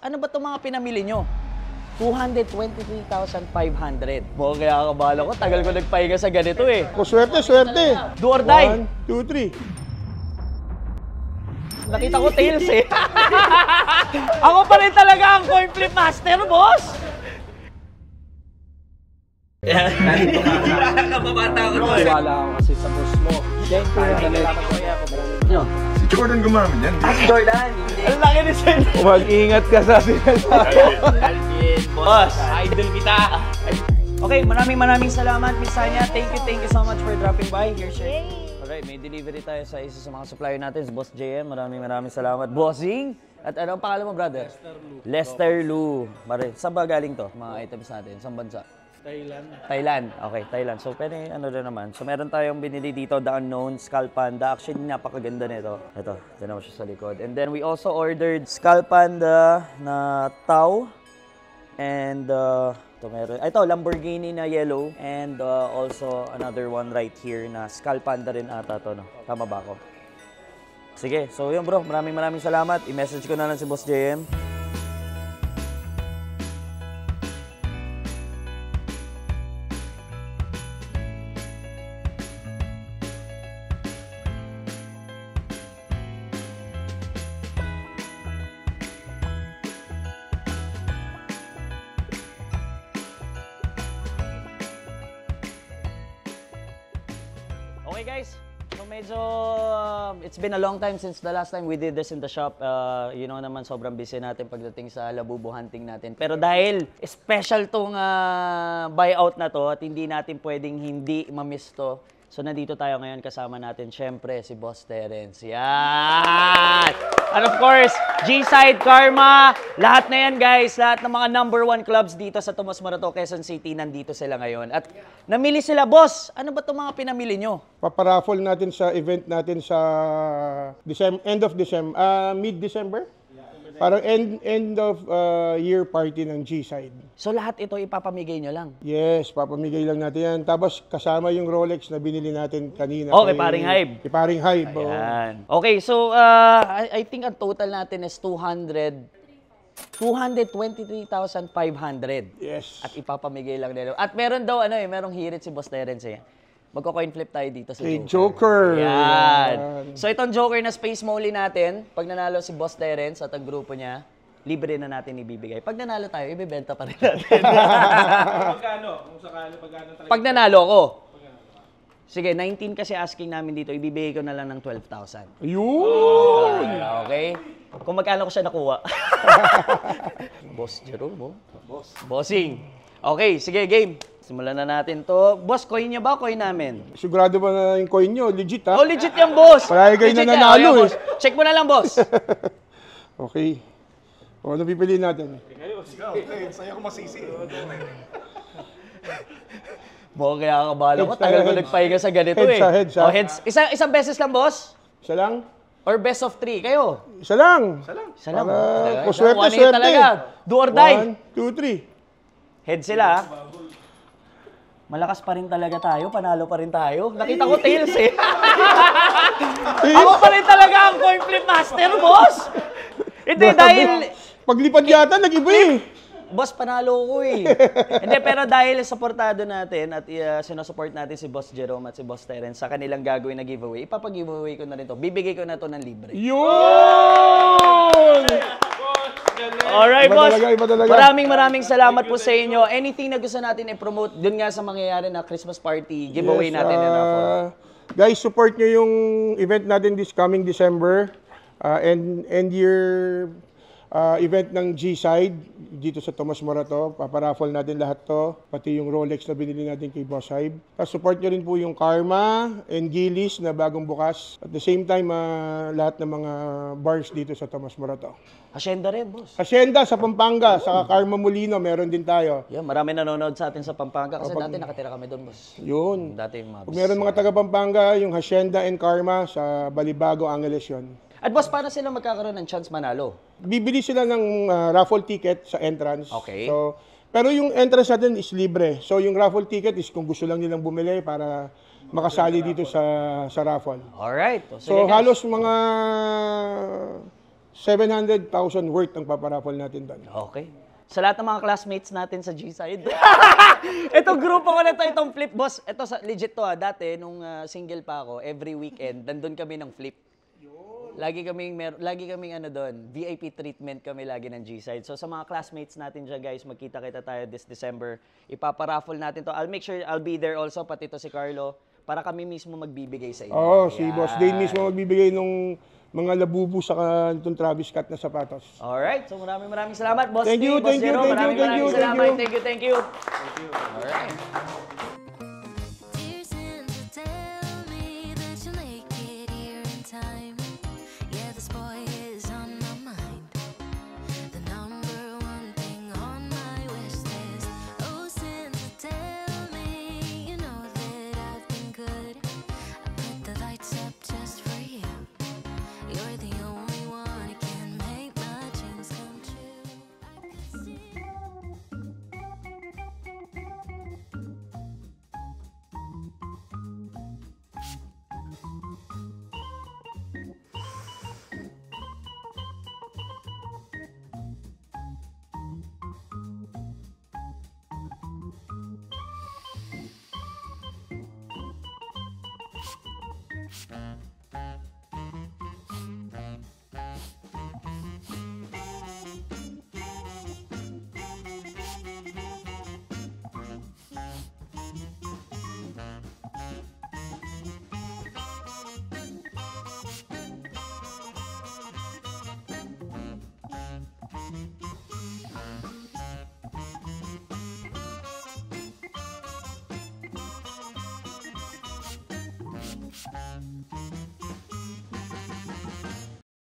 ano ba itong mga pinamili nyo? 223,500. Mukhang kaya kabala ko, tagal ko nagpahinga sa ganito eh. Kung swerte, swerte. Do or die. 1, 2, 3. Nakita ko tails eh. Ako pa rin talaga ang coin flip master, boss! Kababata ko to eh. Wala ako kasi sa boss mo. Thank you. Si Jordan gumamit yan. Jordan, hindi. Ang laki ni Sen. Mag-ingat ka sa sinasabi. Alvin, boss. Idol kita. Okay, maraming salamat, Miss Sanya. Thank you so much for dropping by here, sir. Alright, may delivery tayo sa isa sa mga supplier natin, Boss JM. Maraming salamat. Bossing! At ano ang pangalan mo, brother? Lester Lu. Saan ba galing to? Mga items natin. Saan bansa? Thailand. Okay, Thailand. So, pwede ano na naman. So, meron tayong binili dito, The Unknown, Skull Panda. Actually, napakaganda nito. Ito, dyan naman siya sa likod. And then, we also ordered Skull Panda na Tau. And, ito meron. Ito, Lamborghini na yellow. And also, another one right here na Skull Panda rin ata to, no? Tama ba ako? Sige, so yun bro. Maraming salamat. I-message ko na lang si Boss JM. Okay guys, so medyo it's been a long time since the last time we did this in the shop. You know naman sobrang busy natin pagdating sa labubo hunting natin. Pero dahil special tong buyout na to at hindi natin pwedeng hindi ma-miss to. So nandito tayo ngayon kasama natin syempre si Boss Terence. Yan! And of course, G-Side, Karma, lahat na yan guys, lahat ng mga #1 clubs dito sa Tomas Morato, Quezon City, nandito sila ngayon. At namili sila, boss, ano ba itong mga pinamili nyo? Paparaffle natin sa event natin sa mid-December. Parang end of year party ng G-Side. So lahat ito ipapamigay nyo lang? Yes, papamigay lang natin yan. Tapos kasama yung Rolex na binili natin kanina. Oh, kay Paring Hybe. Kay Paring Hybe. Ayan. Okay, so I think ang total natin is 223,500. Yes. At ipapamigay lang nila. At meron daw merong hirit si Boss Terence eh. Magko-coin flip tayo dito sa Joker. Yan. So itong Joker na Space Molly natin, pag nanalo si Boss Terence at ang grupo niya, libre na natin ibibigay. Pag nanalo tayo, ibibenta pa rin natin. Pagkano? Kung sakali, pagkano talaga? Pag nanalo ko, sige, 19 kasi asking namin dito, ibibigay ko na lang ng 12,000. Yun! Okay? Kung magkano ko siya nakuha. Boss Jerome, Bossing. Okay, sige, game. Simulan na natin to. Boss, coin niya ba? Coin namin. Sigurado ba na yung coin nyo? Legit, ha? Oh, legit yan, boss. Palagi kayo Legit na nanalo, yan. eh. Boss. Check mo na lang, boss. Okay. O, ano pipiliin natin? Saya ko masisi. Mukhang kaya kabala ko. Tagal ko nagpahinga sa ganito eh. Heads. Oh, heads. Isang beses lang, boss? Isa lang? Or best of 3? Kayo? Isa lang. Isa lang. Kung swerte, One hit swerte. talaga. Do or die. 1, 2, 3. Head sila, ha? Malakas pa rin talaga tayo, panalo pa rin tayo. Nakita ko tails eh. Ako pa rin talaga ang coin flip master, boss. Hindi, dahil... Paglipad yata, nag-iba eh. Boss, panalo ko eh. Hindi, pero dahil supportado natin at sinusupport natin si Boss Jerome at si Boss Terence sa kanilang gagawin na giveaway, ipapag-giveaway ko na rin to. Bibigay ko na to ng libre. Yun! Alright, Iba boss. talaga, iba talaga. Maraming salamat po sa inyo. Anything na gusto natin i-promote, dun nga sa mangyayari na Christmas party, giveaway Yes, natin. guys, support nyo yung event natin this coming December. End year event ng G-Side dito sa Tomas Morato. Paparaffle natin lahat to. Pati yung Rolex na binili natin kay Boss Hybe. Support nyo rin po yung Karma and Gillies na bagong bukas. At the same time, lahat ng mga bars dito sa Tomas Morato. Hacienda rin, boss. Hacienda sa Pampanga, sa Karma Molino, meron din tayo. Yeah, marami nanonood sa atin sa Pampanga kasi dati nakatira kami doon, boss. Yun. Dati yung mga Kung meron mga taga Pampanga, yung Hacienda and Karma sa Balibago, Angeles yun. At boss, paano sila magkakaroon ng chance manalo? Bibili sila ng raffle ticket sa entrance. Okay. So, pero yung entrance natin is libre. So yung raffle ticket is kung gusto lang nilang bumili para makasali dito sa raffle. Alright. So halos mga 700,000 worth ang paparaffle natin doon. Okay. Sa lahat ng mga classmates natin sa G-side. Itong grupo ko na to, itong flip. Boss, ito legit to dati, nung single pa ako, every weekend, nandun kami ng flip. Lagi kaming ano doon, VIP treatment kami lagi ng G-side. So sa mga classmates natin dyan guys, magkita-kita tayo this December. Ipaparaffle natin to. I'll make sure I'll be there also, pati to si Carlo, para kami mismo magbibigay sa inyo. Oo, si Boss Dane mismo magbibigay nung mga labubu sa itong Travis Scott na sapatos. Alright, so maraming salamat, Boss Thank you, Boss thank you, Jero. thank you, Maraming thank you, salamat. thank you. Thank you. Alright. Dear Santa, tell me that you'll make it here in time. Yeah, this boy is on my mind. The number one thing on my wish list. Oh, Santa, tell me you know that I've been good. I put the lights up just for you. You're the only one who can make my dreams come true. I can see.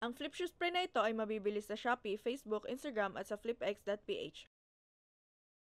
Ang flip shoe spray na ito ay mabibili sa Shopee, Facebook, Instagram at sa flipx.ph.